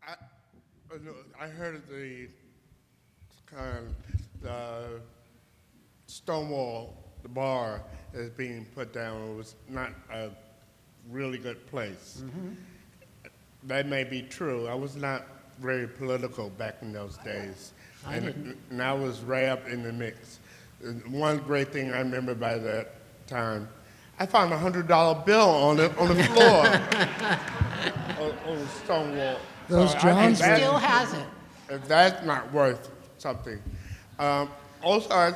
I, I heard the Stonewall, the bar is being put down. It was not a really good place. That may be true. I was not very political back in those days. And I was right up in the mix. And one great thing I remember by that time, I found a $100 bill on the floor on Stonewall. Those Johns that- Still has it. if that's not worth something. Also,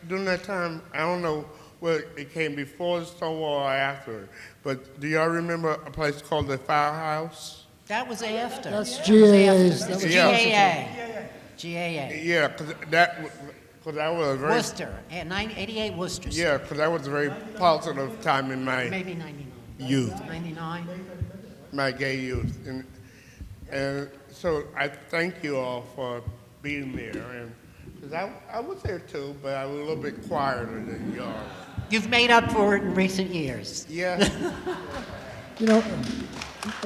during that time, I don't know whether it came before the Stonewall or after, but do y'all remember a place called the Firehouse? That was after. That's That was GAA's. after. That was GAA. GAA. Yeah, because that was a very Worcester, 88 Worcester Street. yeah, because that was a very positive time in my Maybe 99. youth, 99. my gay youth, and so I thank you all for being there, and because I was there too, but I was a little bit quieter than y'all. You've made up for it in recent years. Yeah. You know,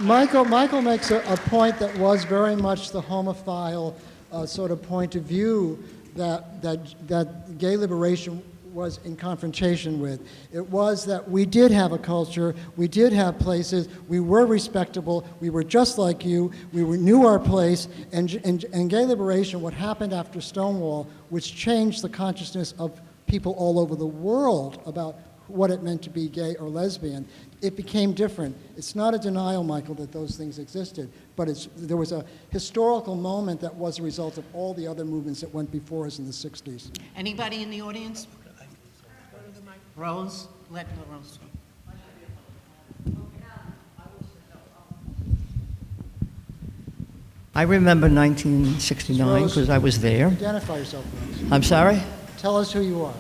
Michael makes a point that was very much the homophile sort of point of view that gay liberation was in confrontation with. It was that we did have a culture, we did have places, we were respectable, we were just like you, knew our place, and gay liberation, what happened after Stonewall, which changed the consciousness of people all over the world about what it meant to be gay or lesbian, it became different. It's not a denial, Michael, that those things existed, but there was a historical moment that was a result of all the other movements that went before us in the 60s. Anybody in the audience? Rose? Let Rose go. I remember 1969 Rose. because I was there. Identify yourself, Rose. I'm sorry? Tell us who you are.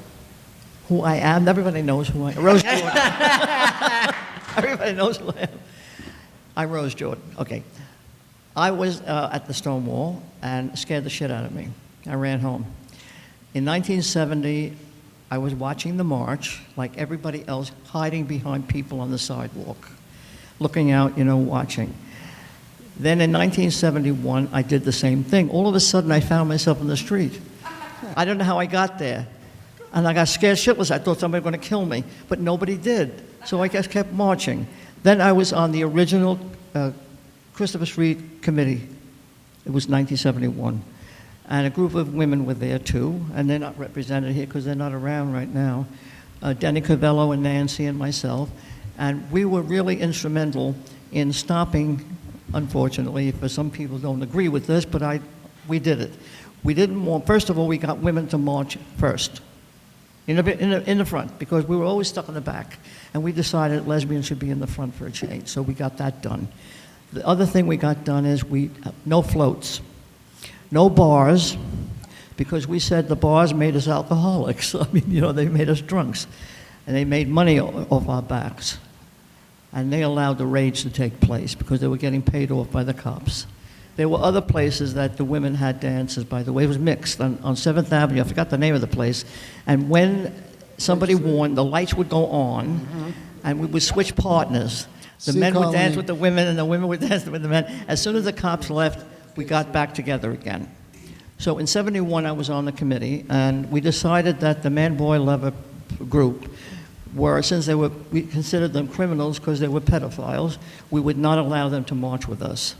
Who I am? Everybody knows who I am. Rose Jordan. Everybody knows who I am. I'm Rose Jordan. Okay. I was at the Stonewall and scared the shit out of me. I ran home. In 1970, I was watching the march, like everybody else, hiding behind people on the sidewalk, looking out, watching. Then in 1971, I did the same thing. All of a sudden, I found myself in the street. I don't know how I got there. And I got scared shitless. I thought somebody was going to kill me, but nobody did. So I just kept marching. Then I was on the original Christopher Street Committee. It was 1971. And a group of women were there too, and they're not represented here because they're not around right now. Denny Cavello and Nancy and myself. And we were really instrumental in stopping, unfortunately, for some people don't agree with this, but we did it. We didn't want, first of all, we got women to march first. In the front, because we were always stuck in the back. And we decided lesbians should be in the front for a change, so we got that done. The other thing we got done is no floats, no bars, because we said the bars made us alcoholics. I mean, they made us drunks. And they made money off our backs. And they allowed the rage to take place because they were getting paid off by the cops. There were other places that the women had dances, by the way. It was mixed on 7th Avenue. I forgot the name of the place. And when somebody won, the lights would go on, and we would switch partners. The men would dance with the women, and the women would dance with the men. As soon as the cops left, we got back together again. So in 71, I was on the committee, and we decided that the man-boy lover group since we considered them criminals because they were pedophiles, we would not allow them to march with us.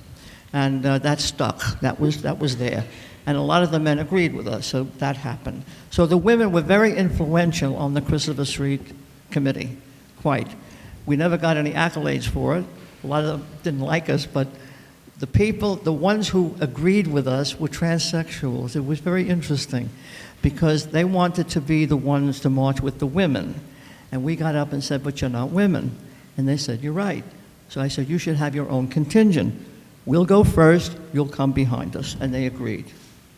And that stuck. That was there. And a lot of the men agreed with us, so that happened. So the women were very influential on the Christopher Street Committee, quite. We never got any accolades for it. A lot of them didn't like us, but the ones who agreed with us were transsexuals. It was very interesting because they wanted to be the ones to march with the women. And we got up and said, but you're not women. And they said, you're right. So I said, you should have your own contingent. We'll go first, you'll come behind us. And they agreed.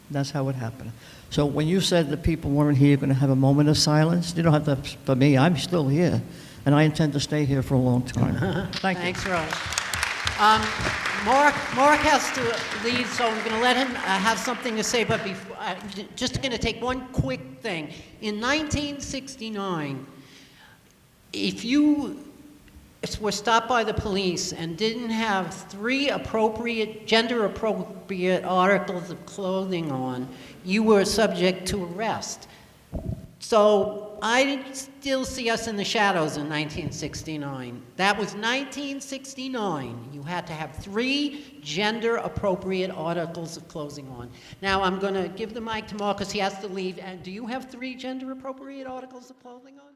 That's how it happened. So when you said that people weren't here going to have a moment of silence, you don't have to, for me, I'm still here. And I intend to stay here for a long time. Thank you. Thanks, Rose. Mark has to leave, so I'm going to let him have something to say, but before, just going to take one quick thing. In 1969, if you were stopped by the police and didn't have 3 gender-appropriate articles of clothing on, you were subject to arrest. So I still see us in the shadows in 1969. That was 1969. You had to have 3 gender-appropriate articles of clothing on. Now I'm going to give the mic to Marcus. He has to leave. And do you have 3 gender-appropriate articles of clothing on?